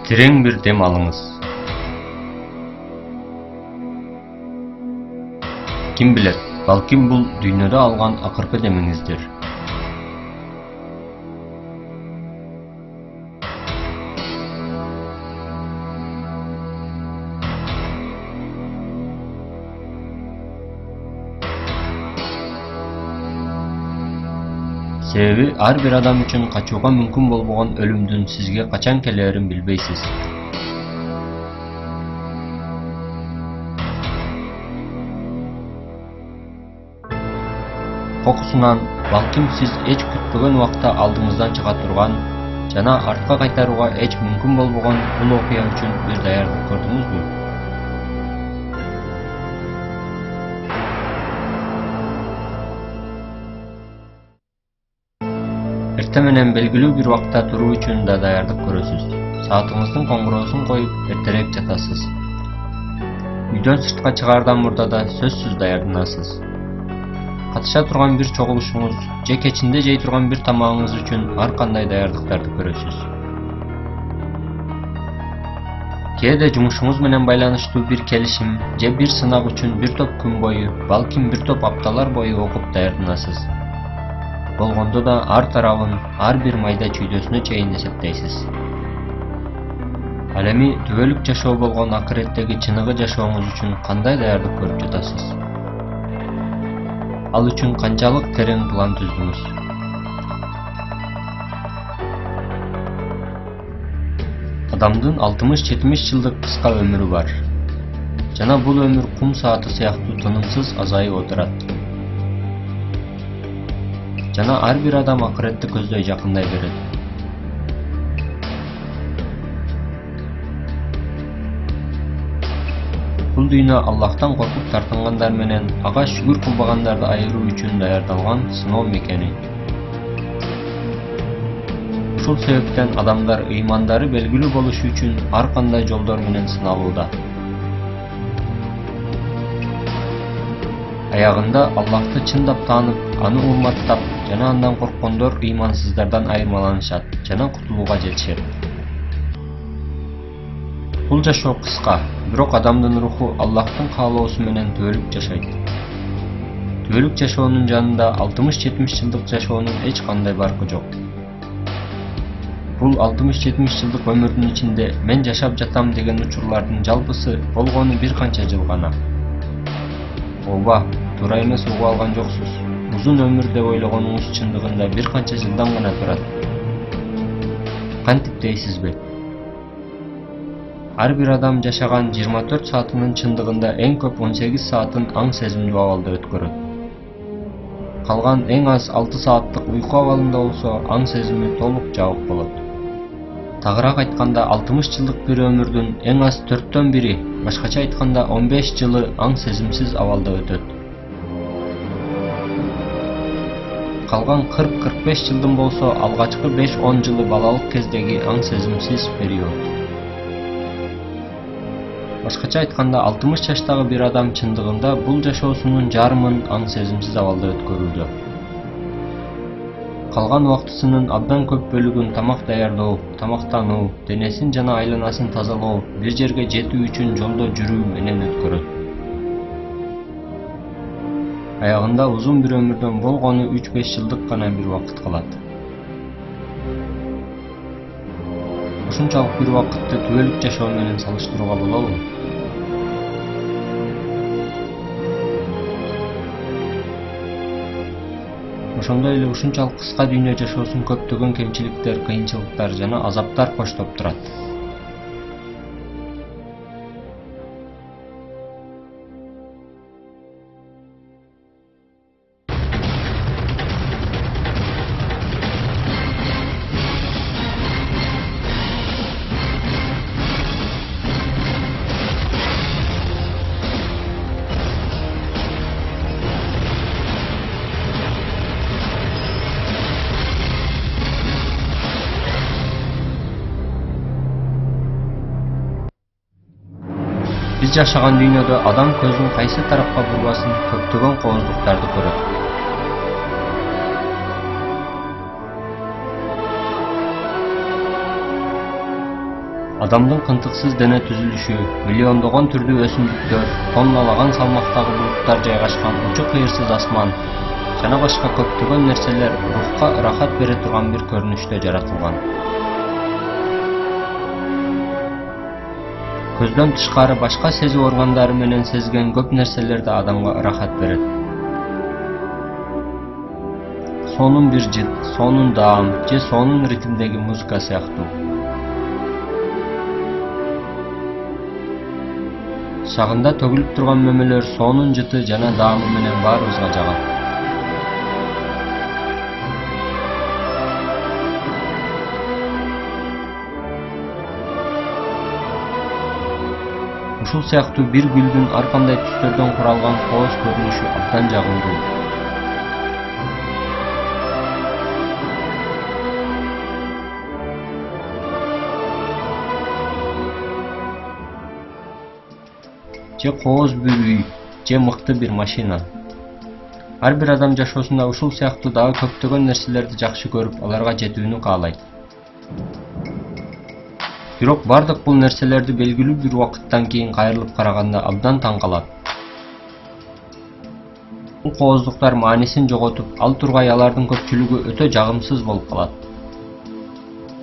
Терең bir dem alыңыз. Kim bilir, balkim bul dünyada algan akırkı demingizdir. Себеби ар bir адам үчүн качууга мүмкүн болбогон өлүмдүн сизге качан келерин билбейсиз. Кокусунан балким сиз эч күтпөгөн убакта алдыңыздан чыга турган жана артка кайтарууга эч мүмкүн болбогон бул окуя үчүн бир даярдык көрдүңүзбү? Эртең менен белгилүү бир убакта туруу үчүн да даярдык көрөсүз. Саатыңыздын коңгуроосун коюп эртерээк жатасыз. Үйдөн сыртка чыгаардан мурда да сөзсүз даярданасыз. Катыша турган бир чогулушуңуз же кечинде жей турган бир тамагыңыз үчүн ар кандай даярдыктарды көрөсүз. Кээде жумушуңуз менен байланыштуу бир келишим же бир сынак үчүн бир топ күн бою, балким бир топ апталар бою окуп даярданасыз. Болгондо да ар тарабын, ар бир майда чүйдөсүнө чейин эсептейсиз. Ал эми түбөлүк жашоо болгон акыреттеги чыныгы жашооңуз үчүн кандай даярдык көрүп жатасыз? Ал үчүн канчалык терең план түздүңүз? Адамдын 60-70 жылдык кыска өмүрү бар. Жана бул өмүр кум сааты сыяктуу тынымсыз азайып отурат. Жана ар бир адам акыретти көздөй жакындай берет. Бул дүйнө Аллахтан коркуп тартынгандар менен ага шүгүр кылбагандарды айыруу үчүн даярдалган сыноо мекени. Ушул себептен адамдар ыймандары белгилүү болушу үчүн ар кандай жолдор менен сыналууда. Аягында Аллахты чындап таанып, аны урматтап, жана андан корккондор ыймансыздардан айырмаланышат жана кутулууга жетишет. Бул жашоо кыска, бирок адамдын руху Аллахтын каалоосу менен түбөлүк жашайт. Түбөлүк жашоонун жанында 60-70 жылдык жашоонун эч кандай баркы жок. Бул 60-70 жылдык өмүрдүн ичинде мен жашап жатам деген учурлардын жалпысы болгону бир канча жыл гана. Ооба, туура эмес угуп алган жоксуз. Узун өмүр деп ойлогонуңуз чындыгында бир канча жылдан гана турат. Кантип дейсизби? Ар бир адам жашаган 24 саатынын чындыгында эң көп 18 саатын аң сезимдүү абалда өткөрөт. Калган эң аз 6 сааттык уйку абалында болсо аң сезими толук жабык болот. Тагыраак айтканда 60 жылдык бир өмүрдүн эң аз 4төн бири, башкача айтканда 15 жылы аң сезимсиз абалда өтөт. Калган 40-45 жылдын болсо алгачкы 5-10 жылы балалык кездеги аң сезимсиз период. Башкача айтканда 60 жаштагы бир адам чындыгында бул жашоосунун жарымын аң сезимсиз абалда өткөрүүдө. Калган убактысынын абдан көп бөлүгүн тамак даярдоо, тамактануу, денесин жана айланасын тазалоо, бир жерге жетүү үчүн жолдо жүрүү менен өткөрөт. Аягында узун бир өмүрдөн болгону 3-5 жылдык гана бир убакыт калат. Ушунчалык бир убакытты түбөлүк жашоо менен салыштырууга болобу? Ошондой эле ушунчалык кыска дүйнө жашоосун көптөгөн кемчиликтер, кыйынчылыктар жана азаптар коштоп турат. Биз жашаган дүйнөдө адам көзүн кайсы тарапка бурбасын көптөгөн кооздуктарды көрөт. Адамдын кынтыксыз дене түзүлүшү, миллиондогон түрдүү өсүмдүктөр, тонналаган салмактагы булуттар жайгашкан учу кыйырсыз асман жана башка көптөгөн нерселер рухка ырахат бере турган бир көрүнүштө жаратылган. Көздөн тышкары башка сезүү органдары менен сезген көп нерселер да адамга ырахат берет. Сонун бир жыт, сонун даам же сонун ритмдеги музыка сыяктуу. Шагында төгүлүп турган мөмөлөр сонун жыты жана даамы менен баарыбызга жагат. Ушул сыяктуу бир гүлдүн ар кандай түстөрдөн куралган кооз көрүнүшү абдан жагымдуу. Же кооз бир үй, же мыкты бир машина. Ар бир адам жашоосунда ушул сыяктуу дагы көптөгөн нерселерди жакшы көрүп, аларга жетүүнү каалайт. Бирок бардык бул нерселерди белгилүү бир убакыттан кийин кайрылып караганда абдан таң калат. Бул кооздуктар маанисин жоготуп, ал тургай алардын көпчүлүгү өтө жагымсыз болуп калат.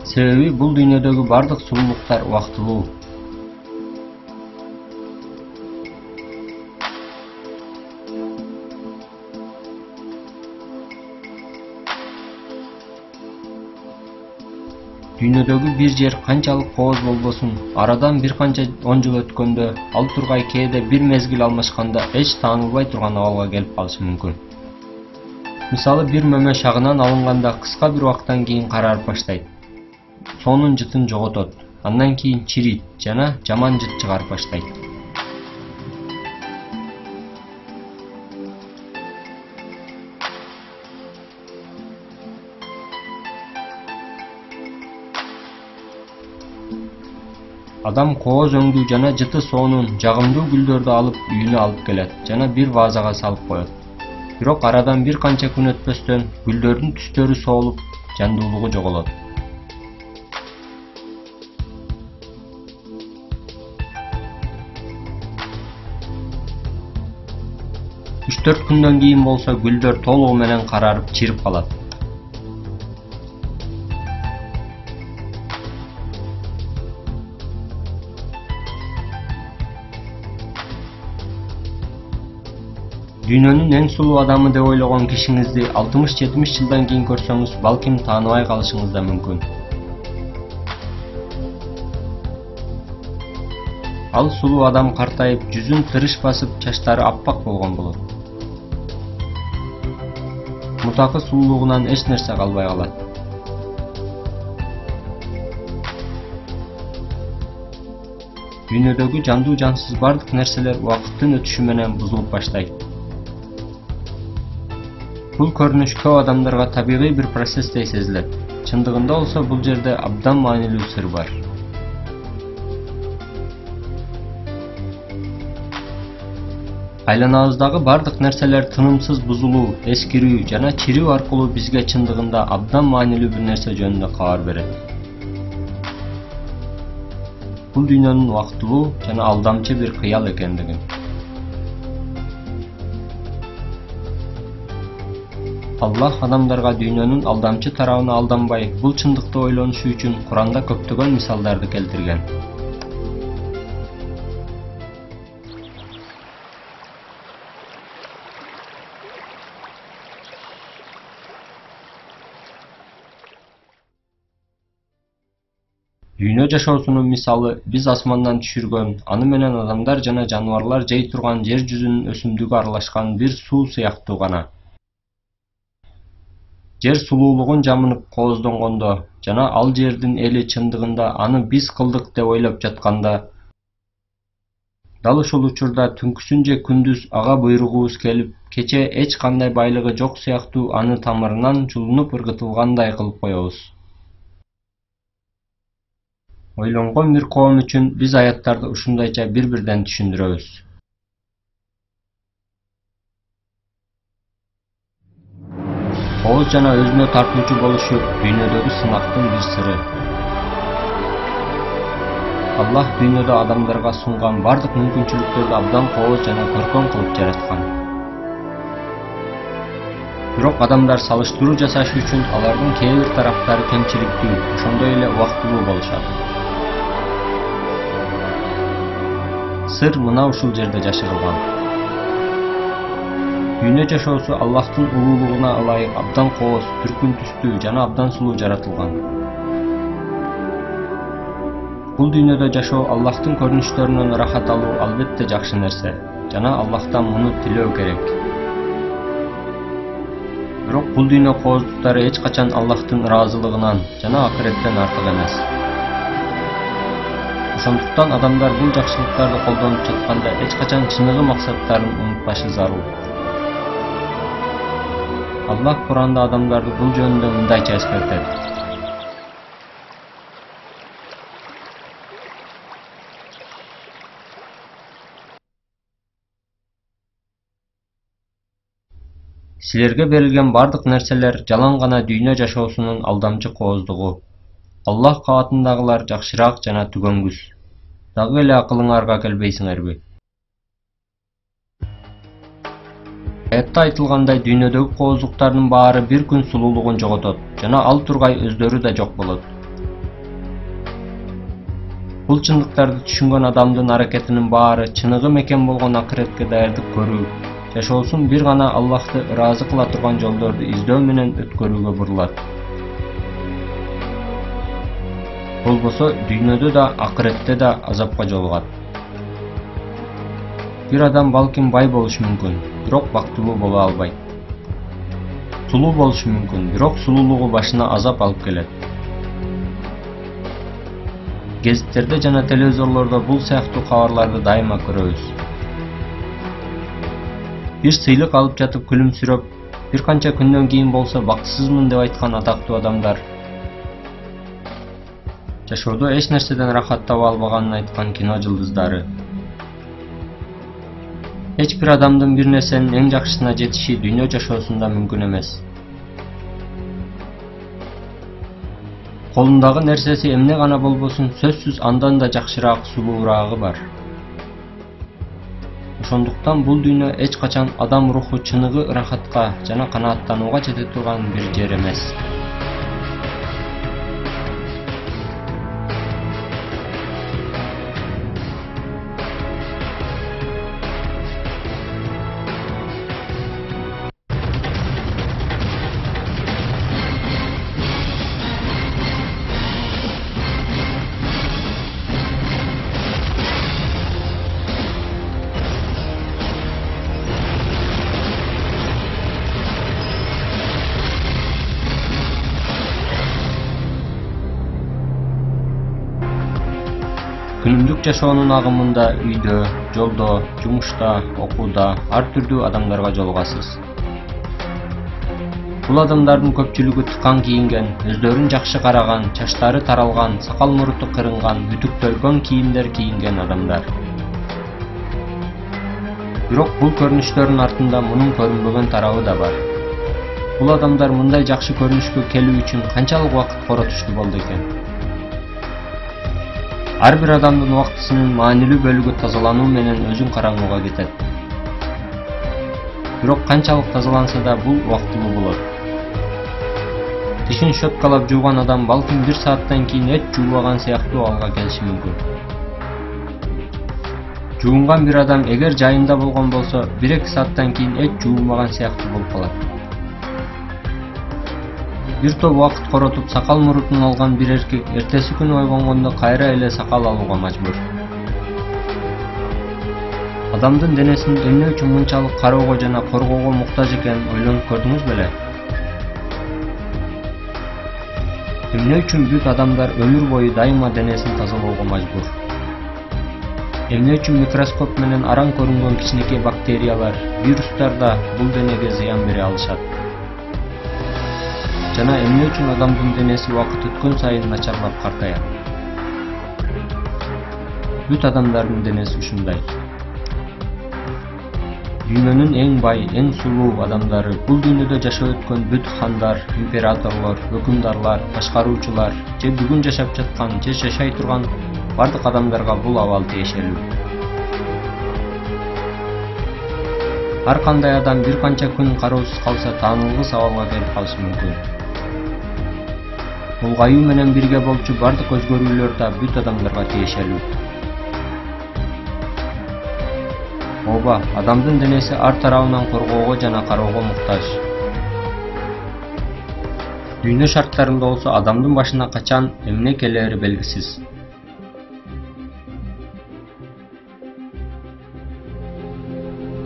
Себеби бул дүйнөдөгү бардык сулуулуктар убактылуу. Дүйнөдөгү бир жер канчалык кооз болбосун, арадан бир канча 10 жыл өткөндө ал тургай кээде бир мезгил алмашканда эч таанылбай турган абалга келип калышы мүмкүн. Мисалы, бир мөмө шагынан алынганда кыска бир убакыттан кийин карарып баштайт. Сонун жытын жоготот, андан кийин чирийт жана жаман жыт чыгарып баштайт. Адам кооз өңдүү жана жыты сонун, жагымдуу гүлдөрдү алып үйүнө алып келет жана бир вазага салып коет. Бирок арадан бир канча күн өтпөстөн гүлдөрдүн түстөрү соолуп, жандуулугу жоголот. Үч 4 күндөн кийин болсо гүлдөр толугу менен карарып, чирип калат. Дүйнөнүн эң сулуу адамы деп ойлогон кишиңизди 60-70 жылдан кийин көрсөңүз, балким тааныбай калышыңыз да мүмкүн. Ал сулуу адам картайып, жүзүн тырыш басып, чачтары аппак болгон болот. Мутакы сулуулугунан эч нерсе калбай калат. Дүйнөдөгү жандуу жансыз бардык нерселер убакыттын өтүшү менен бузулуп баштайт. Бул көрүнүш көп адамдарга табигый бир процесстей сезилет. Чындыгында болсо бул жерде абдан маанилүү сыр бар. Айланабыздагы бардык нерселер тынымсыз бузулуу, эскирүү жана чирүү аркылуу бизге чындыгында абдан маанилүү бир нерсе жөнүндө кабар берет. Бул дүйнөнүн убактылуу жана алдамчы бир кыял экендигин. Аллах адамдарга дүйнөнүн алдамчы тарабына алданбай, бул чындыкты ойлонушу үчүн Куранда көптөгөн мисалдарды келтирген. Дүйнө жашоосунун мисалы биз асмандан түшүргөн, аны менен адамдар жана жаныбарлар жей турган жер жүзүнүн өсүмдүгү аралашкан бир суу сыяктуу гана. Жер сулуулугун жамынып кооздонгондо жана ал жердин эли чындыгында аны биз кылдык деп ойлоп жатканда, дал ушул учурда түнкүсүн же күндүз ага буйругубуз келип, кече эч кандай байлыгы жок сыяктуу аны тамырынан жулунуп ыргытылгандай кылып коебуз. Ойлонгон бир коом үчүн биз аяттарды ушундайча бири-бирден түшүндүрөбүз. Кооз жана өзүнө тартуучу болушу дүйнөдөгү сынактын бир сыры. Allah дүйнөдө адамдарга сунган бардык мүмкүнчүлүктөрдү абдан кооз жана көркөм кылып жараткан. Бирок адамдар салыштыруу жасаш үчүн алардын кээ бир тараптары кемчиликтүү, ошондой эле убактылуу болушат. Сыр мына ушул жерде жашырылган. Дүйнө жашоосу Аллахтын улуулугуна ылайык абдан кооз, түркүн түстүү жана абдан сулуу жаратылган. Бул дүйнөдө жашоо Аллахтын көрүнүштөрүнөн рахат алуу албетте жакшы нерсе, жана Аллахтан муну тилөө керек. Бирок бул дүйнө кооздуктары эч качан Аллахтын ыраазылыгынан жана акыреттен артык эмес. Ошондуктан адамдар бул жакшылыктарды колдонуп жатканда эч качан чыныгы максаттарын унутпашы зарыл. Аллах Куранда адамдарды бул жөнүндө мындайча эскертет. Силерге берилген бардык нерселер жалаң гана дүйнө жашоосунун алдамчы кооздугу. Аллах кабатындагылар жакшыраак жана түгөнгүс. Дагы эле акылыңарга келбейсиңерби? Аятта айтылгандай дүйнөдөгү кооздуктардын баары бир күн сулуулугун жоготот жана ал тургай өздөрү да жок болот. Бул чындыктарды түшүнгөн адамдын аракетинин баары чыныгы мекен болгон акыретке даярдык көрүү, жашоосун бир гана Аллахты ыраазы кыла турган жолдорду издөө менен өткөрүүгө бурулат. Болбосо дүйнөдө да акыретте да азапка жолугат. Бир адам балким бай болушу мүмкүн, бирок бактылуу боло албайт. Сулуу болушу мүмкүн, бирок сулуулугу башына азап алып келет. Гезиттерде жана телевизорлордо бул сыяктуу кабарларды дайыма көрөбүз. Бир сыйлык алып жатып күлүмсүрөп, бир канча күндөн кийин болсо бактысызмын деп айткан атактуу адамдар, жашоодо эч нерседен рахат таба албаганын айткан кино жылдыздары. Эч бир адамдын бир нерсенин эң жакшысына жетиши дүйнө жашоосунда мүмкүн эмес. Колундагы нерсеси эмне гана болбосун, сөзсүз андан да жакшыраак, сулуураагы бар. Ошондуктан бул дүйнө эч качан адам руху чыныгы рахатка жана канааттанууга жете турган бир жер эмес. Күнүмдүк жашоонун агымында үйдө, жолдо, жумушта, окууда ар түрдүү адамдарга жолугасыз. Бул адамдардын көпчүлүгү тыкан кийинген, өздөрүн жакшы караган, чачтары таралган, сакал-муруту кырынган, үтүктөлгөн кийимдер кийинген адамдар. Бирок бул көрүнүштөрдүн артында мунун көрүнбөгөн тарабы да бар. Бул адамдар мындай жакшы көрүнүшкө келүү үчүн канчалык убакыт коротушту болду экен? Ар бир адамдын убактысынын маанилүү бөлүгү тазалануу менен өзүн караңууга кетет. Бирок канчалык тазаланса да бул убактылуу болот. Тишин щеткалап жууган адам балким 1 сааттан кийин эч жуубаган сыяктуу алга келиши мүмкүн. Жуунган бир адам эгер жайында болгон болсо 1-2 сааттан кийин эч жуунбаган сыяктуу болуп калат. Бир топ убакыт коротуп сакал-мурутун алган бир эркек эртеси күнү ойгонгондо кайра эле сакал алууга мажбур. Адамдын денесинин эмне үчүн мынчалык кароого жана коргоого муктаж экенин ойлонуп көрдүңүз беле? Эмне үчүн бүт адамдар өмүр бою дайыма денесин тазалоого мажбур? Эмне үчүн микроскоп менен араң көрүнгөн кичинекей бактериялар, вирустар да бул денеге зыян бере алышат? Жана эмне үчүн адамдын денеси убакыт өткөн сайын начарлап картаят? Бүт адамдардын денеси ушундай. Дүйнөнүн эң бай, эң сулуу адамдары, бул дүйнөдө жашап өткөн бүт хандар, императорлор, өкүмдарлар, башкаруучулар, же бүгүн жашап жаткан, же жашай турган Бардык адамдарга бул абал тиешелүү. Ар кандай адам бир канча күн кароосуз калса таанылгыс абалга келип калышы мүмкүн. Улгаюу менен бирге болчу бардык өзгөрүүлөр да бүт адамдарга тиешелүү. Ооба, адамдын денеси ар тарабынан коргоого жана кароого муктаж. Дүйнө шарттарында болсо адамдын башына качан эмне келери белгисиз.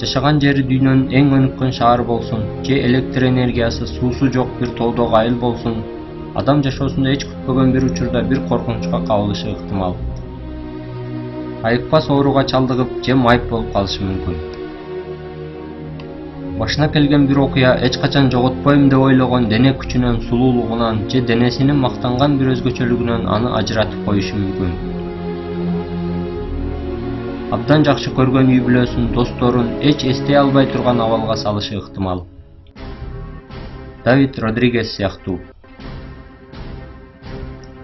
Жашаган жери дүйнөнүн эң өнүккөн шаары болсун, же электр энергиясы, суусу жок бир тоодогу айыл болсун, адам жашоосунда эч күтпөгөн бир учурда бир коркунучка кабылышы ыктымал. Айыкпас ооруга чалдыгып, же майып болуп калышы мүмкүн. Башына келген бир окуя эч качан жоготпойм деп ойлогон дене күчүнөн, сулуулугунан же денесинин мактанган бир өзгөчөлүгүнөн аны ажыратып коюшу мүмкүн. Абдан жакшы көргөн үй бүлөсүн, досторун эч эстей албай турган абалга салышы ыктымал. Давид Родригес сыяктуу.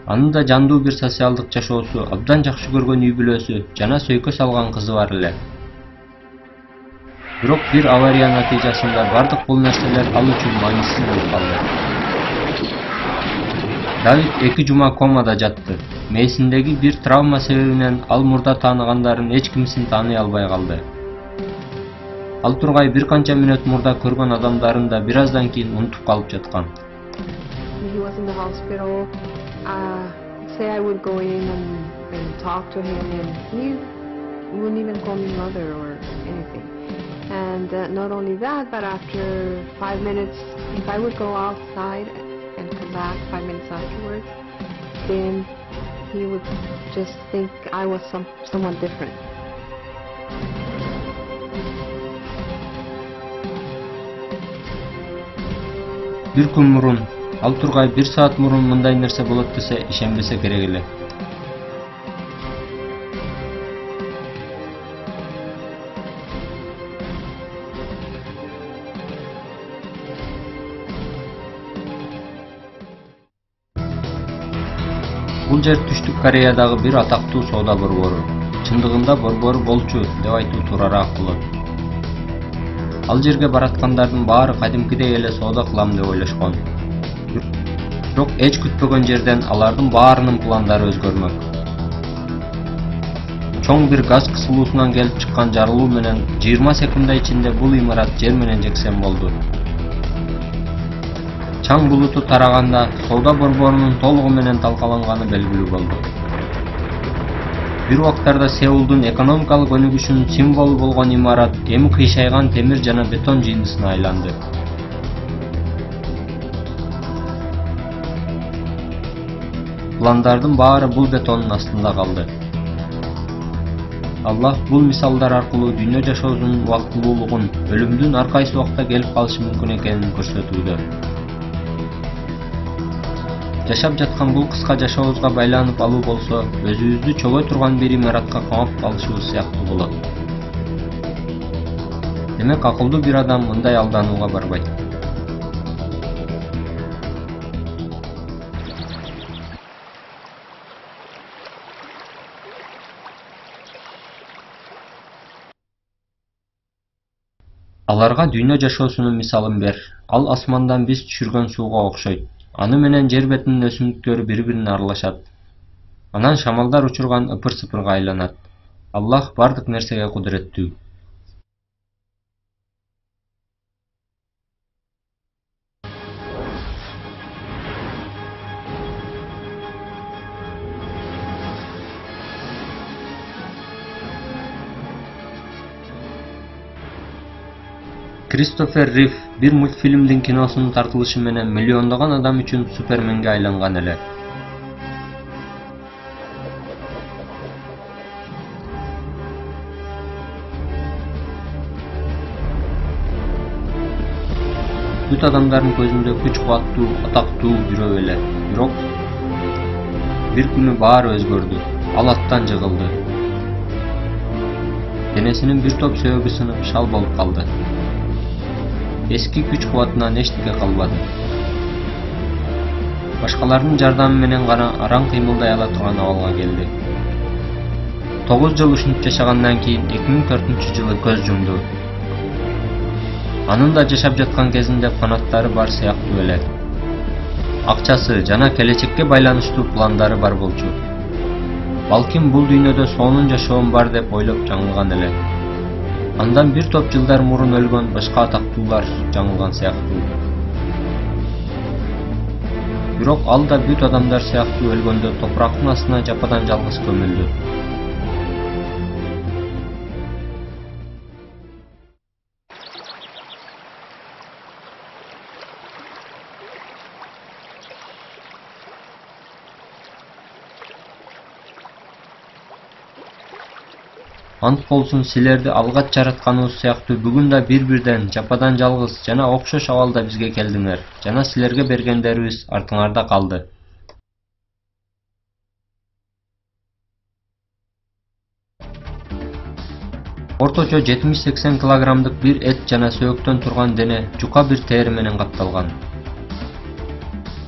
Анын да жандуу бир социалдык жашоосу, абдан жакшы көргөн үй бүлөсү жана сөйкө салган кызы бар эле. Бирок бир авария натыйжасында бардык бул нерселер ал үчүн маанисиз болуп калды. Давид 2 жума комада жатты. Мээсиндеги бир травма себебинен ал мурда тааныгандарын эч кимсин тааный албай калды. Ал тургай бир канча мүнөт мурда көргөн адамдарын да бир аздан кийин унутуп калып жаткан. Say I would go in and talk to him, and he wouldn't even call me mother or anything. And not only that, but after 5 minutes, if I would go outside and come back 5 minutes afterwards, then he would just think I was someone different. Bir күн мурун, ал тургай 1 саат мурун мындай нерсе болот десе ишенбесе керек эле. Бул жер Түштүк Кореядагы бир атактуу соода борбору. Чындыгында борбору болчу деп айтуу туурараак болот. Ал жерге бараткандардын баары кадимкидей эле соода кылам деп ойлошкон. Бирок эч күтпөгөн жерден алардын баарынын пландары өзгөрмөк. Чоң бир газ кысылуусунан келип чыккан жарылуу менен 20 секунда ичинде бул имарат жер менен жексен болду. Чаң булуту тараганда соода борборунун толугу менен талкаланганы белгилүү болду. Бир убактарда Сеулдун экономикалык өнүгүшүнүн символу болгон имарат эми кыйшайган темир жана бетон жыйындысына айланды. Пландардын баары бул бетондун астында калды. Аллах бул мисалдар аркылуу дүйнө жашоосунун убактылуулугун, өлүмдүн ар кайсы убакта келип калышы мүмкүн экенин көрсөтүүдө. Жашап жаткан бул кыска жашообузга байланып алуу болсо, өзүбүздү чөгө турган бир имаратка камап калышыбыз сыяктуу болот. Демек акылдуу бир адам мындай алданууга барбайт. Аларга дүйнө жашоосунун мисалын бер. Ал асмандан биз түшүргөн сууга окшойт. Аны менен жер бетинин өсүмдүктөрү бири-бирине аралашат. Анан шамалдар учурган ыпыр-сыпырга айланат. Аллах бардык нерсеге кудуреттүү. Кристофер Рив бир мультфильмдин киносунун тартылышы менен миллиондогон адам үчүн Суперменге айланган эле. Бүт адамдардын көзүндө күч кубаттуу, атактуу бирөө эле. Бирок бир күнү баары өзгөрдү. Ал аттан жыгылды. Денесинин бир топ сөөгү сынып шал болуп калды. Эски күч кубатынан эчтеке калбады. Башкалардын жардамы менен гана араң кыймылдай ала турган абалга келди. 9 жыл ушинтип жашагандан кийин 2004-жылы көз жумду. Анын да жашап жаткан кезинде фанаттары бар сыяктуу эле. Акчасы жана келечекке байланыштуу пландары бар болчу. Балким бул дүйнөдө сонун жашоом бар деп ойлоп жаңылган эле. Андан бир топ жылдар мурун өлгөн башка атактуулар жаңылган сыяктуу. Бирок ал да бүт адамдар сыяктуу өлгөндө топурактын астына жападан жалгыз көмүлдү. Ант болсун силерди алгач жаратканыбыз сыяктуу бүгүн да бир-бирден жападан жалгыз жана окшош абалда бизге келдиңер жана силерге бергендерибиз артыңарда калды. Орточо 70-80 килограммдык бир эт жана сөөктөн турган дене жука бир тери менен капталган.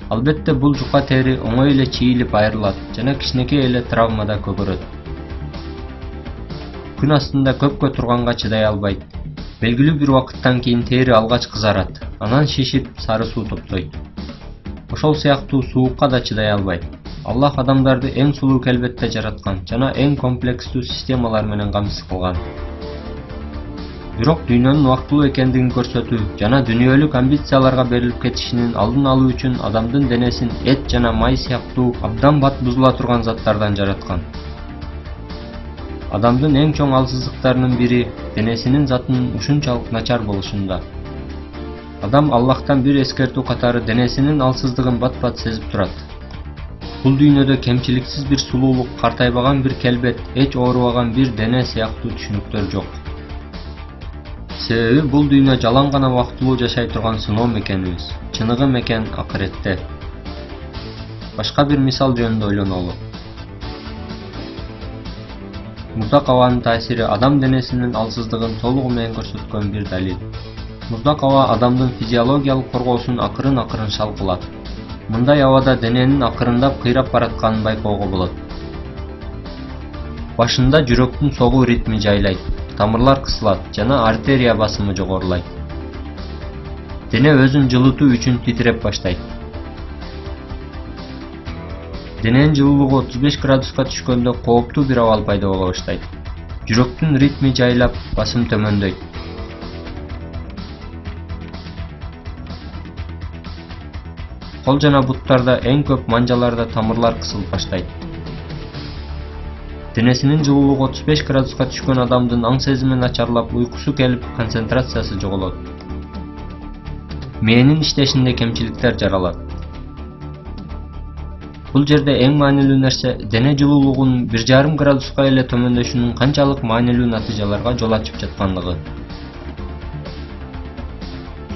Албетте бул жука тери оңой эле чийилип айрылат жана кичинекей эле травмада көгөрөт. Күн астында көпкө турганга чыдай албайт. Белгилүү бир убакыттан кийин тери алгач кызарат, анан шишип сары суу топтойт. Ошол сыяктуу суукка да чыдай албайт. Аллах адамдарды эң сулуу келбетте жараткан жана эң комплекстүү системалар менен камсыз кылган. Бирок дүйнөнүн убактылуу экендигин көрсөтүү жана дүнүйөлүк амбицияларга берилип кетишинин алдын алуу үчүн адамдын денесин эт жана май сыяктуу абдан бат бузула турган заттардан жараткан. Адамдын эң чоң алсыздыктарынын бири денесинин затынын ушунчалык начар болушунда. Адам Аллахтан бир эскертүү катары денесинин алсыздыгын бат-бат сезип турат. Бул дүйнөдө кемчиликсиз бир сулуулук, картайбаган бир келбет, эч оорубаган бир дене сыяктуу түшүнүктөр жок. Себеби бул дүйнө жалаң гана убактылуу жашай турган сыноо мекенибиз. Чыныгы мекен акыретте. Башка бир мисал жөнүндө ойлонолу. Муздак абанын таасири адам денесинин алсыздыгын толугу менен көрсөткөн бир далил. Муздак аба адамдын физиологиялык коргоосун акырын-акырын шалкылат. Мындай абада дененин акырындап кыйрап баратканын байкоого болот. Башында жүрөктүн согуу ритми жайлайт, тамырлар кысылат жана артерия басымы жогорулайт. Дене өзүн жылытуу үчүн титиреп баштайт. Дененин жылуулугу 35 градуска түшкөндө кооптуу бир абал пайда боло баштайт. Жүрөктүн ритми жайлап, басым төмөндөйт. Кол жана буттарда эң көп манжаларда тамырлар кысылып баштайт. Денесинин жылуулугу 35 градуска түшкөн адамдын аң сезими начарлап, уйкусу келип, концентрациясы жоголот. Мээнин иштешинде кемчиликтер жаралат. Бул жерде эң маанилүү нерсе дене жылуулугунун 1,5 градуска эле төмөндөшүнүн канчалык маанилүү натыйжаларга жол ачып жаткандыгы.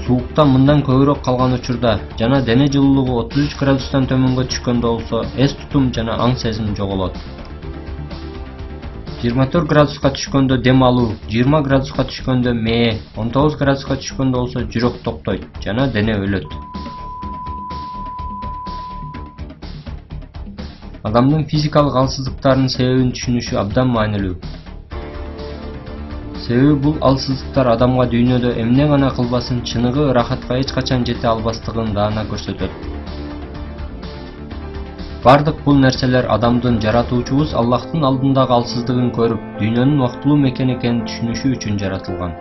Суукта мындан көбүрөөк калган учурда жана дене жылуулугу 33 градустан төмөнгө түшкөндө болсо эс тутум жана аң сезим жоголот. 24 градуска түшкөндө дем алуу, 20 градуска түшкөндө мээ, 19 градуска түшкөндө болсо жүрөк токтойт жана дене өлөт. Адамдын физикалык алсыздыктарынын себебин түшүнүшү абдан маанилүү. Себеби бул алсыздыктар адамга дүйнөдө эмне гана кылбасын чыныгы рахатка эч качан жете албастыгын даана көрсөтөт. Бардык бул нерселер адамдын жаратуучубуз Аллахтын алдындагы алсыздыгын көрүп, дүйнөнүн убактылуу мекен экенин түшүнүшү үчүн жаратылган.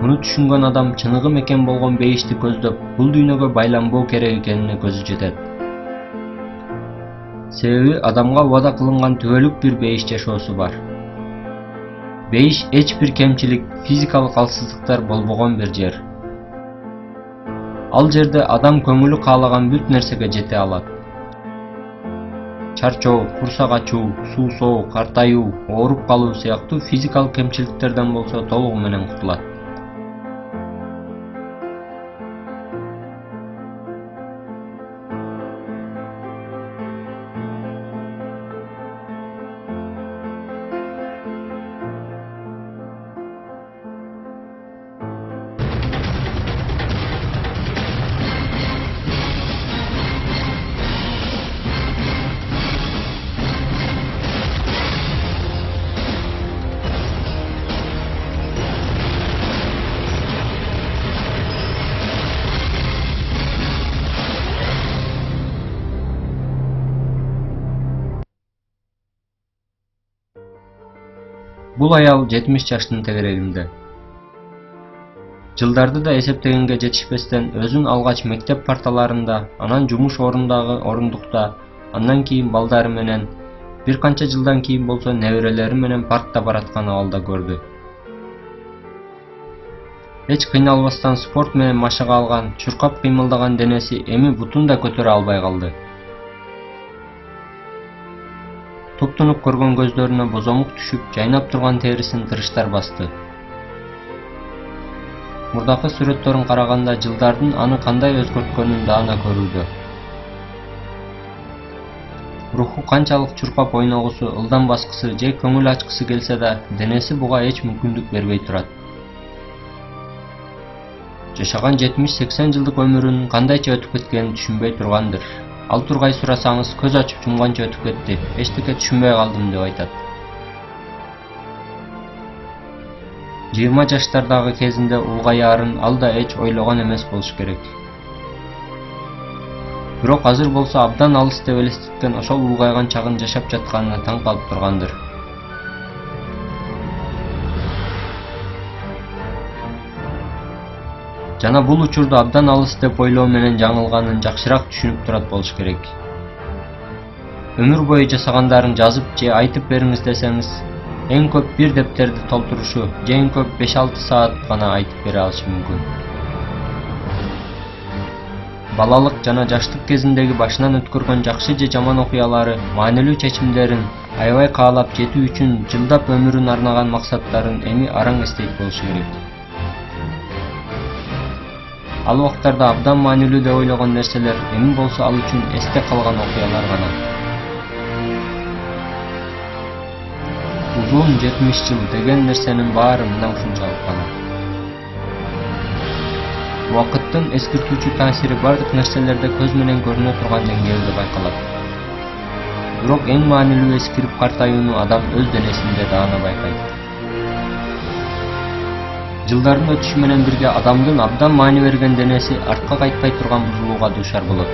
Муну түшүнгөн адам чыныгы мекен болгон бейишти көздөп, бул дүйнөгө байланбоо керек экенине көзү жетет. Себеби адамга убада кылынган түбөлүк бир бейиш жашоосу бар. Бейиш эч бир кемчилик, физикалык алсыздыктар болбогон бир жер. Ал жерде адам көңүлү каалаган бүт нерсеге жете алат. Чарчоо, курсак ачуу, суусоо, картайуу, ооруп калуу сыяктуу физикалык кемчиликтерден болсо толугу менен кутулат. Бул аял 70 жаштын тегерегинде. Жылдарды да эсептегенге жетишпестен өзүн алгач мектеп парталарында, анан жумуш орунундагы орундукта, андан кийин балдары менен, бир канча жылдан кийин болсо неберелери менен паркта бараткан абалда көрдү. Эч кыйналбастан спорт менен машыга алган, чуркап кыймылдаган денеси эми бутун да көтөрө албай калды. Туп-тунук көргөн көздөрүнө бозомук түшүп, жайнап турган терисин тырыштар басты. Мурдакы сүрөттөрүн караганда жылдардын аны кандай өзгөрткөнүн даана көрүүдө. Руху канчалык чуркап ойногусу, ылдам баскысы же көңүл ачкысы келсе да, денеси буга эч мүмкүндүк бербей турат. Жашаган 70-80 жылдык өмүрүнүн кандайча өтүп кеткенин түшүнбөй тургандыр. Ал тургай сурасаңыз көз ачып жумганча өтүп кетти, эчтеке түшүнбөй калдым деп айтат. 20 жаштардагы кезинде улгаяарын ал да эч ойлогон эмес болуш керек. Бирок азыр болсо абдан алыс деп элестеткен ошол улгайган чагын жашап жатканына таң калып тургандыр. Жана бул учурда абдан алыс деп ойлоо менен жаңылганын жакшыраак түшүнүп турат болуш керек. Өмүр бою жасагандарын жазып же айтып бериңиз десеңиз, эң көп бир дептерди толтурушу, же эң көп 5-6 саат гана айтып бере алышы мүмкүн. Балалык жана жаштык кезиндеги башынан өткөргөн жакшы же жаман окуялары, маанилүү чечимдерин аябай каалап жетүү үчүн жылдап өмүрүн арнаган максаттарын эми араң эстейт болушу керек. Ал убактарда абдан маанилүү деп ойлогон нерселер эми болсо ал үчүн эсте калган окуялар гана. Uzun 70 жыл деген нерсенин баары мындан ушунчалык гана. Убакыттын эскиртүүчү таасири бардык нерселерде көз менен көрүнө турган деңгээлде байкалат. Бирок эң маанилүү эскирип картаюуну адам өз денесинде даана байкайт. Жылдардын өтүшү менен бирге адамдын абдан маани берген денеси артка кайтпай турган бузулууга дуушар болот.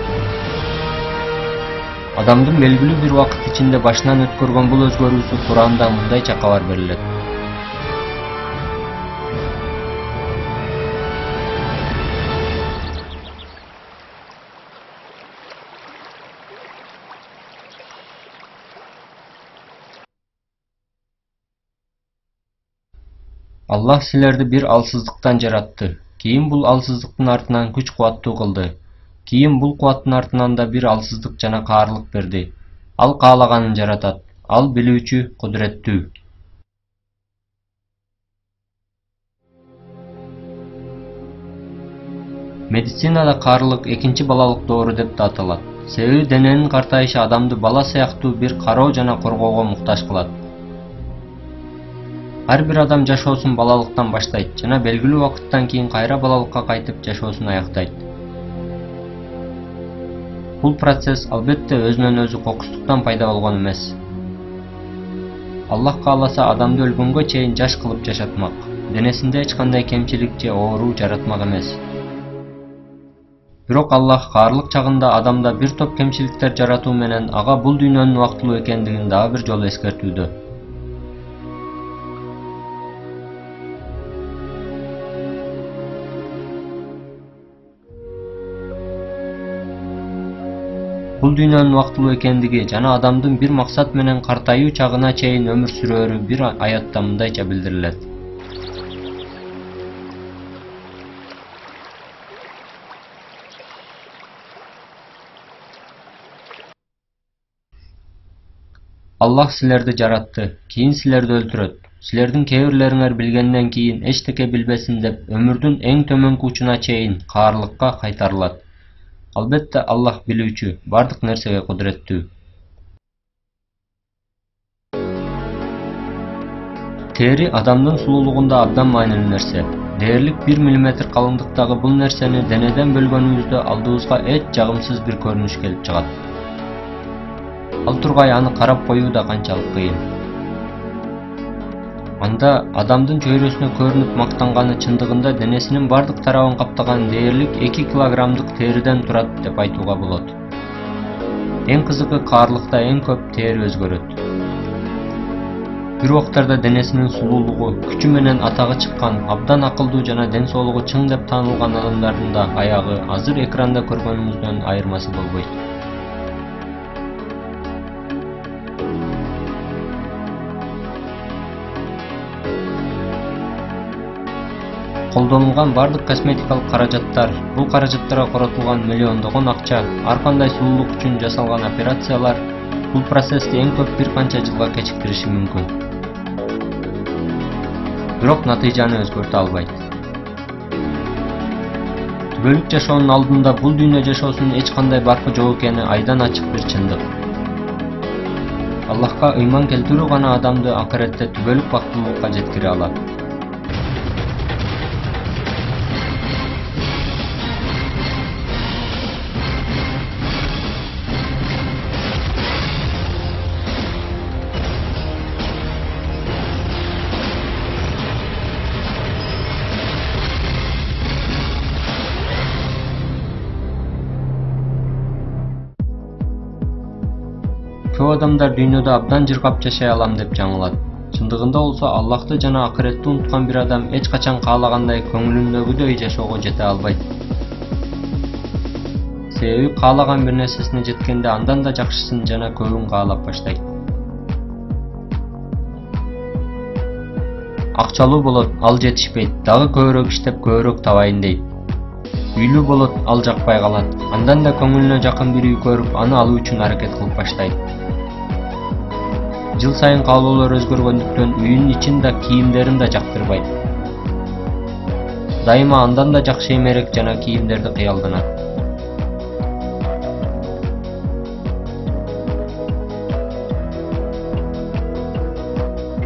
Адамдын белгилүү бир убакыт ичинде башынан өткөргөн бул өзгөрүүсү тууралуу мындайча кабар берилет. Аллах силерди бир алсыздыктан жаратты. Кийин бул алсыздыктын артынан күч кубаттуу кылды. Кийин бул кубаттын артынан да бир алсыздык жана каарлык берди. Ал каалаганын жаратат. Ал билүүчү, кудуреттүү. Медицинада каарлык экинчи балалык доору деп да аталат. Себеби дененин картайышы адамды бала сыяктуу бир кароо жана коргоого муктаж кылат. Ар бир адам жашоосун балалыктан баштайт жана белгилүү убакыттан кийин кайра балалыкка кайтып жашоосун аяктайт. Бул процесс албетте өзүнөн өзү кокустуктан пайда болгон эмес. Аллах кааласа адамды өлгөнгө чейин жаш кылып жашатмак. Денесинде эч кандай кемчилик же оору жаратмак эмес. Бирок Аллах каарлык чагында адамда бир топ кемчиликтер жаратуу менен ага бул дүйнөнүн убактылуу экендигин дагы бир жолу эскертүүдө. Бул дүйнөнүн убактылуу экендиги жана адамдын бир максат менен картайуу чагына чейин өмүр сүрөөрү бир аятта мындайча билдирилет. Аллах силерди жаратты, кийин силерди өлтүрөт. Силердин кээ бирлериңер билгенден кийин эчтеке билбесин деп өмүрдүн эң төмөнкү учуна чейин каарлыкка кайтарылат. Албетте Аллах билүүчү, бардык нерсеге кудуреттүү. Тери адамдын сулуулугунда абдан маанилүү нерсе. Дээрлик 1 мм калыңдыктагы бул нерсени денеден бөлгөнүбүздө алдыбызга эч жагымсыз бир көрүнүш келип чыгат. Ал тургай аны карап коюу да канчалык кыйын. Анда адамдын чөйрөсүнө көрүнүп мактанганы чындыгында денесинин бардык тарабын каптаган дээрлик 2 килограммдык териден турат деп айтууга болот. Эң кызыгы каарлыкта эң көп тери өзгөрөт. Бир убактарда денесинин сулуулугу, күчү менен атагы чыккан, абдан акылдуу жана ден соолугу чың деп таанылган адамдардын да аягы азыр экранда көргөнүбүздөн айырмасы болбойт. Колдонулган бардык косметикалык каражаттар, бул каражаттарга коротулган миллиондогон акча, ар кандай сулуулук үчүн жасалган операциялар бул процессти эң көп бир канча жылга кечиктириши мүмкүн. Бирок натыйжаны өзгөртө албайт. Түбөлүк жашоонун алдында бул дүйнө жашоосунун эч кандай баркы жок экени айдан ачык бир чындык. Аллахка ыйман келтирүү гана адамды акыретте түбөлүк бактылуулукка жеткире алат. Көп адамдар дүйнөдө абдан жыргап жашай алам деп жаңылат. Чындыгында болсо Аллахты жана акыретти унуткан бир адам эч качан каалагандай көңүлүндөгүдөй жашоого жете албайт. Себеби каалаган бир нерсесине жеткенде андан да жакшысын жана көбүн каалап баштайт. Акчалуу болот, ал жетишпейт, дагы көбүрөөк иштеп көбүрөөк табайын дейт. Үйлүү болот, ал жакпай калат. Андан да көңүлүнө жакын бир үй көрүп, аны алуу үчүн аракет кылып баштайт. Жыл сайын каалоолор өзгөргөндүктөн үйүнүн ичин да, кийимдерин да жактырбайт. Дайыма андан да жакшы эмерек жана кийимдерди кыялданат.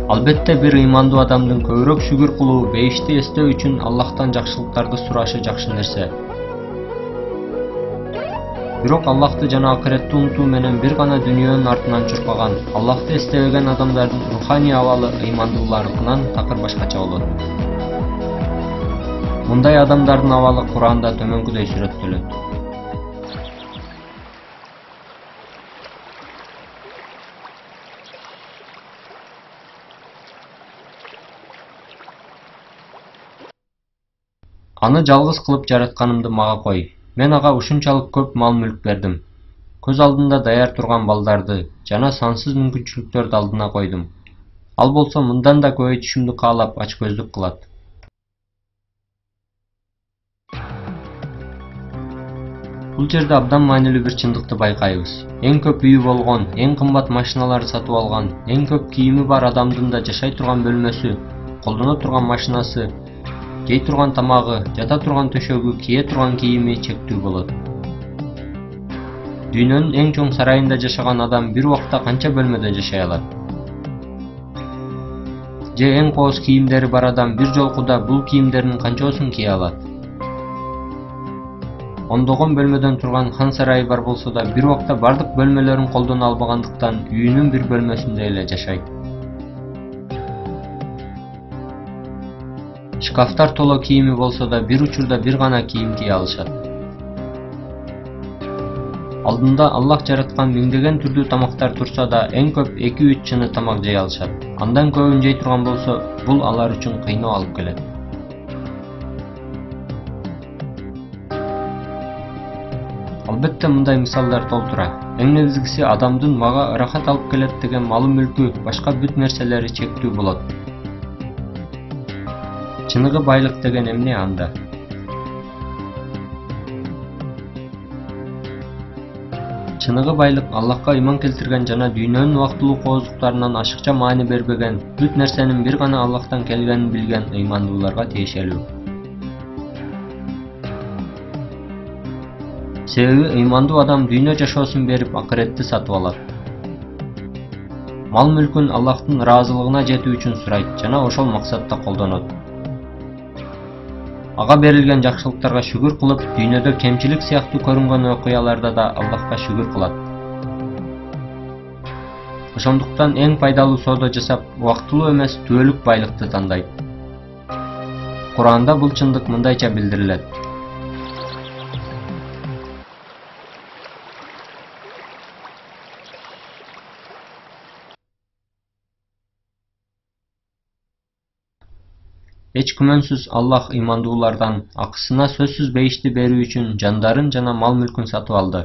Албетте бир ыймандуу адамдын көбүрөөк шүгүр кылуу, бейишти эстөө үчүн Аллахтан жакшылыктарды сурашы жакшы нерсе. Бирок Аллахты жана акыретти унутуу менен бир гана дүйнөнүн артынан чуркаган, Аллахты эстебеген адамдардын руханий абалы ыймандууларыныкынан такыр башкача болот. Мындай адамдардын абалы Куранда төмөнкүдөй сүрөттөлөт. Аны жалгыз кылып жаратканымды мага кой. Мен ага ушунчалык көп мал-мүлк бердим. Көз алдында даяр турган балдарды жана сансыз мүмкүнчүлүктөрдү алдына койдум. Ал болсо мындан да көбөйтүшүмдү каалап ачкөздүк кылат. Бул жерде абдан маанилүү бир чындыкты байкайбыз. Эң көп үйү болгон, эң кымбат машиналарды сатып алган, эң көп кийими бар адамдын да жашай турган бөлмөсү, колдоно турган машинасы, жей турган тамагы, жата турган төшөгү, кие турган кийими чектүү болот. Дүйнөнүн эң чоң сарайында жашаган адам бир убакта канча бөлмөдө жашай алат? Же эң кооз кийимдери бар адам бир жолкуда бул кийимдердин канчоосун кие алат? Ондогон бөлмөдөн турган хан сарайы бар болсо да бир убакта бардык бөлмөлөрүн колдоно албагандыктан үйүнүн бир бөлмөсүндө эле жашайт. Шкафтар толо кийими болсо да бир учурда бир гана кийим кие алышат. Алдында Аллах жараткан миңдеген түрдүү тамактар турса да эң көп 2-3 чыны тамак жей алышат. Андан көбүн жей турган болсо, бул алар үчүн кыйноо алып келет. Албетте мындай мисалдар толтура. Эң негизгиси адамдын мага ырахат алып келет деген малы-мүлкү, башка бүт нерселери чектүү болот. Чыныгы байлык деген эмне анда? Чыныгы байлык Аллахка ыйман келтирген жана дүйнөнүн убактылуу кооздуктарынан ашыкча маани бербеген, бүт нерсенин бир гана Аллахтан келгенин билген ыймандууларга тиешелүү. Себеби ыймандуу адам дүйнө жашоосун берип акыретти сатып алат. Мал-мүлкүн Аллахтын ыраазылыгына жетүү үчүн сурайт жана ошол максатта колдонот. Ага берилген жакшылыктарга шүгүр кылып, дүйнөдө кемчилик сыяктуу көрүнгөн окуяларда да Аллахка шүгүр кылат. Ошондуктан эң пайдалуу соода жасап, убактылуу эмес түбөлүк байлыкты тандайт. Куранда бул чындык мындайча билдирилет. Эч күмөнсүз Аллах ыймандуулардан акысына сөзсүз бейишти берүү үчүн жандарын жана мал-мүлкүн сатып алды.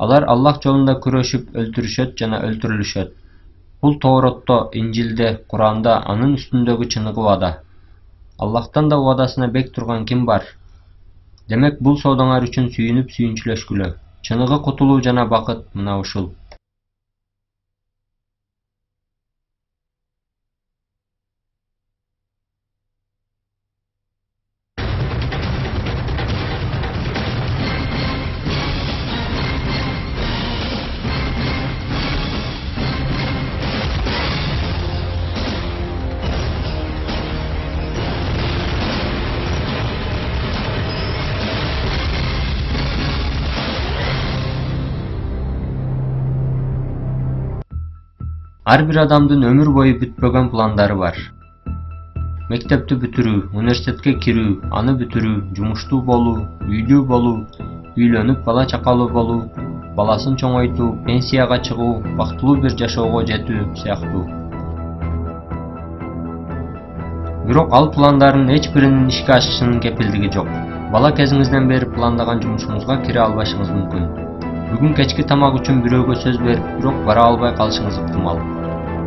Алар Аллах жолунда күрөшүп өлтүрүшөт жана өлтүрүлүшөт. Бул Тооротто, Инжилде, Куранда анын үстүндөгү чыныгы убада. Аллахтан да убадасына бек турган ким бар? Демек бул соодоңар үчүн сүйүнүп сүйүнчүлөшкүлө. Чыныгы кутулуу жана бакыт мына ушул. Ар бир адамдын өмүр бою бүтпөгөн пландары бар. Мектепти бүтүрүү, университетке кирүү, аны бүтүрүү, жумуштуу болуу, үйлүү болуу, үйлөнүп бала чакалуу болуу, баласын чоңойтуу, пенсияга чыгуу, бактылуу бир жашоого жетүү сыяктуу. Бирок ал пландардын эч биринин ишке ашышынын кепилдиги жок. Бала кезиңизден бери пландаган жумушуңузга кире албашыңыз мүмкүн. Бүгүн кечки тамак үчүн бирөөгө сөз берип, бирок бара албай калышыңыз ыктымал.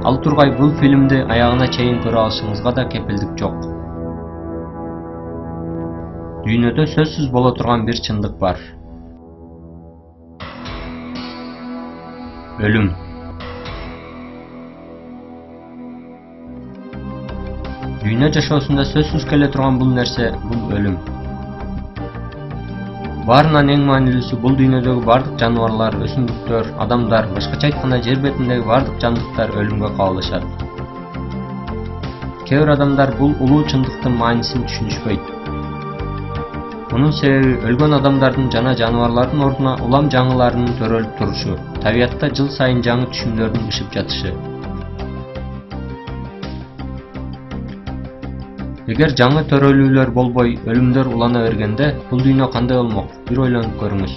Ал тургай бул фильмди аягына чейин көрө алышыңызга да кепилдик жок. Дүйнөдө сөзсүз боло турган бир чындык бар. Өлүм. Дүйнө жашоосунда сөзсүз келе турган бул нерсе бул өлүм. Баарынан эң маанилүүсү бул дүйнөдөгү бардык жаныбарлар, өсүмдүктөр, адамдар, башкача айтканда жер бетиндеги бардык жандыктар өлүмгө кабылышат. Кээ бир адамдар бул улуу чындыктын маанисин түшүнүшпөйт. Мунун себеби өлгөн адамдардын жана жаныбарлардын ордуна улам жаңыларынын төрөлүп турушу, табиятта жыл сайын жаңы түшүмдөрдүн ышып жатышы. Эгер жаңы төрөлүүлөр болбой, өлүмдөр улана бергенде, бул дүйнө кандай болмок? Бир ойлонуп көрүңүз.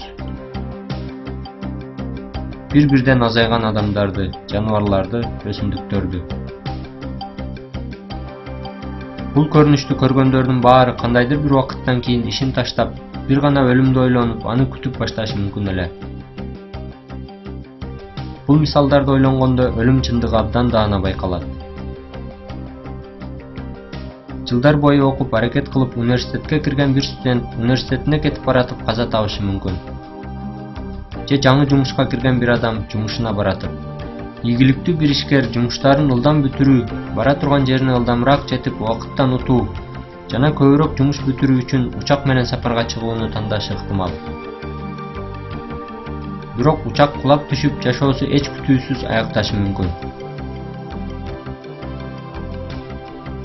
Бир-бирден азайган адамдарды, жаныбарларды, өсүмдүктөрдү. Бул көрүнүштү көргөндөрдүн баары кандайдыр бир убакыттан кийин ишин таштап, бир гана өлүмдү ойлонуп, аны күтүп башташы мүмкүн эле. Бул мисалдарды ойлонгондо өлүм чындыгы абдан даана байкалат. Жылдар бою окуп, аракет кылып университетке кирген бир студент университетине кетип баратып каза табышы мүмкүн. Же жаңы жумушка кирген бир адам жумушуна баратып. Ийгиликтүү бир ишкер жумуштарын ылдам бүтүрүү, бара турган жерине ылдамыраак жетип убакыттан утуу жана көбүрөөк жумуш бүтүрүү үчүн учак менен сапарга чыгууну тандашы ыктымал. Бирок учак кулап түшүп, жашоосу эч күтүүсүз аякташы мүмкүн.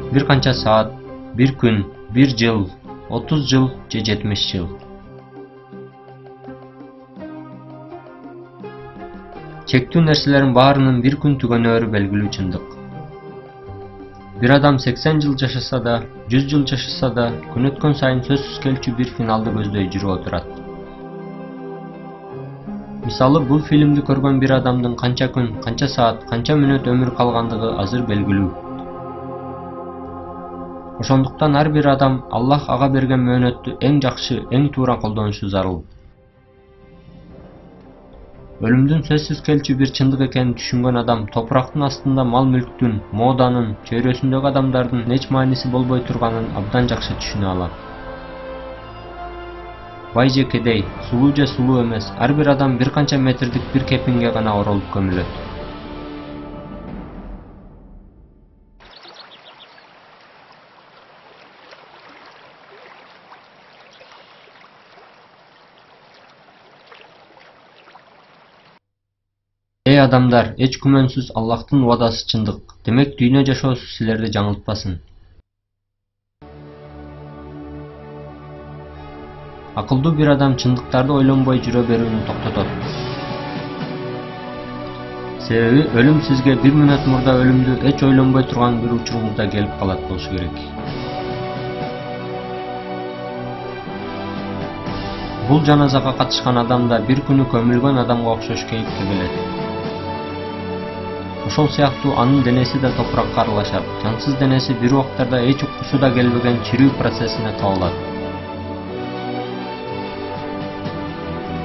Бир канча саат, бир күн, бир жыл, 30 жыл же 70 жыл. Чектүү нерселердин баарынын бир күн түгөнөөрү белгилүү чындык. Бир адам 80 жыл жашаса да, 100 жыл жашаса да, күн өткөн сайын сөзсүз келчү бир финалды көздөй жүрүп отурат. Мисалы, бул фильмди көргөн бир адамдын канча күн, канча саат, канча мүнөт өмүрү калгандыгы азыр белгилүү. Ошондуктан ар бир адам Аллах ага берген мөөнөттү эң жакшы, эң туура колдонушу зарыл. Өлүмдүн сөзсүз келчү бир чындык экенин түшүнгөн адам топурактын астында мал-мүлктүн, моданын, чөйрөсүндөгү адамдардын эч мааниси болбой турганын абдан жакшы түшүнө алат. Бай же кедей, сулуу же сулуу эмес, ар бир адам бир канча метрдик бир кепинге гана оролуп көмүлөт. Эй адамдар, эч күмөнсүз Аллахтын убадасы чындык. Демек дүйнө жашоосу силерди жаңылтпасын. Акылдуу бир адам чындыктарды ойлонбой жүрө берүүнү токтотот. Себеби өлүм сизге бир мүнөт мурда өлүмдү эч ойлонбой турган бир учуруңузда келип калат болушу керек. Бул жаназага катышкан адам да бир күнү көмүлгөн адамга окшош кейипке келет. Ошол сыяктуу анын денеси да топуракка аралашат. Жансыз денеси бир убактарда эч уккусу да келбеген чирүү процессине кабылат.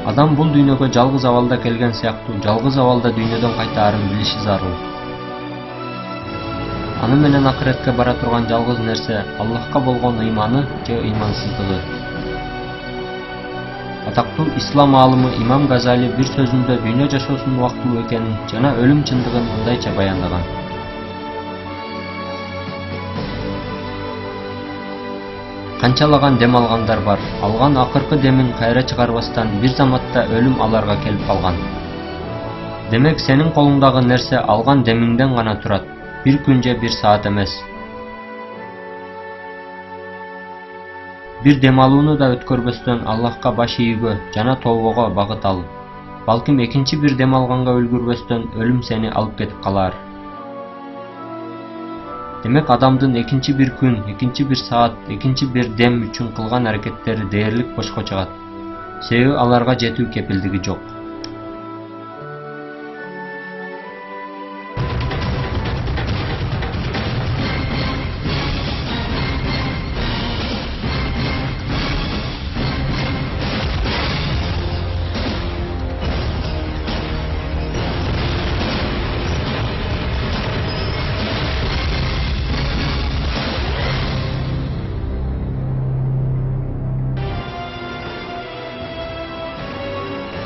Адам бул дүйнөгө жалгыз абалда келген сыяктуу, жалгыз абалда дүйнөдөн кайтаарын билиши зарыл. Аны менен акыретке бара турган жалгыз нерсе Аллахка болгон ыйманы же ыймансыздыгы. Атактуу ислам аалымы Имам Газали бир сөзүндө дүйнө жашоосунун убактылуу экенин жана өлүм чындыгын мындайча баяндаган. Канчалаган дем алгандар бар, алган акыркы демин кайра чыгарбастан бир заматта өлүм аларга келип калган. Демек сенин колуңдагы нерсе алган демиңден гана турат, бир күн же бир саат эмес. Бир дем алууну да өткөрбөстөн Аллахка баш ийүүгө жана тообого багыт ал. Балким экинчи бир дем алганга үлгүрбөстөн өлүм сени алып кетип калар. Демек адамдын экинчи бир күн, экинчи бир саат, экинчи бир дем үчүн кылган аракеттери дээрлик бошко чыгат. Себеби аларга жетүү кепилдиги жок.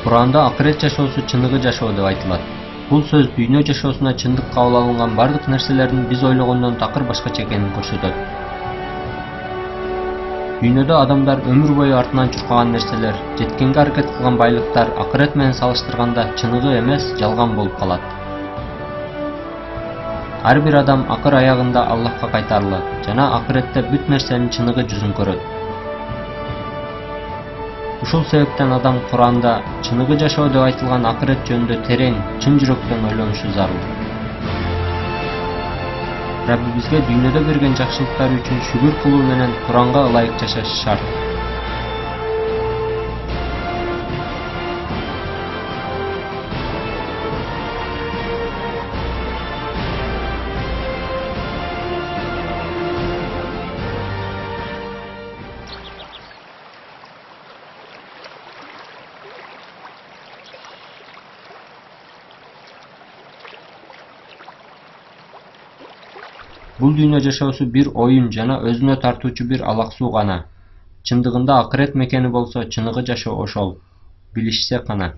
Куранда акырет жашоосу чыныгы жашоо деп айтылат. Бул сөз дүйнө жашоосуна чындык кабыл алынган бардык нерселердин биз ойлогондон такыр башкача экенин көрсөтөт. Дүйнөдө адамдар өмүр бою артынан чуркаган нерселер, жеткенге аракет кылган байлыктар акырет менен салыштырганда чыныгы эмес, жалган болуп калат. Ар бир адам акыр аягында Аллахка кайтарлы жана акыретте бүт нерсенин чыныгы жүзүн көрөт. Ушул себептен адам Куранда чыныгы жашоо деп айтылган акырет жөнүндө терең, чын жүрөктөн ойлонушу зарыл. Раббибизге дүйнөдө берген жакшылыктары үчүн шүгүр кылуу менен Куранга ылайык жашаш шарт. Бул дүйнө жашоосу бир оюн жана өзүнө тартуучу бир алаксуу гана. Чындыгында акырет мекени болсо чыныгы жашоо ошол. Билишсе кана.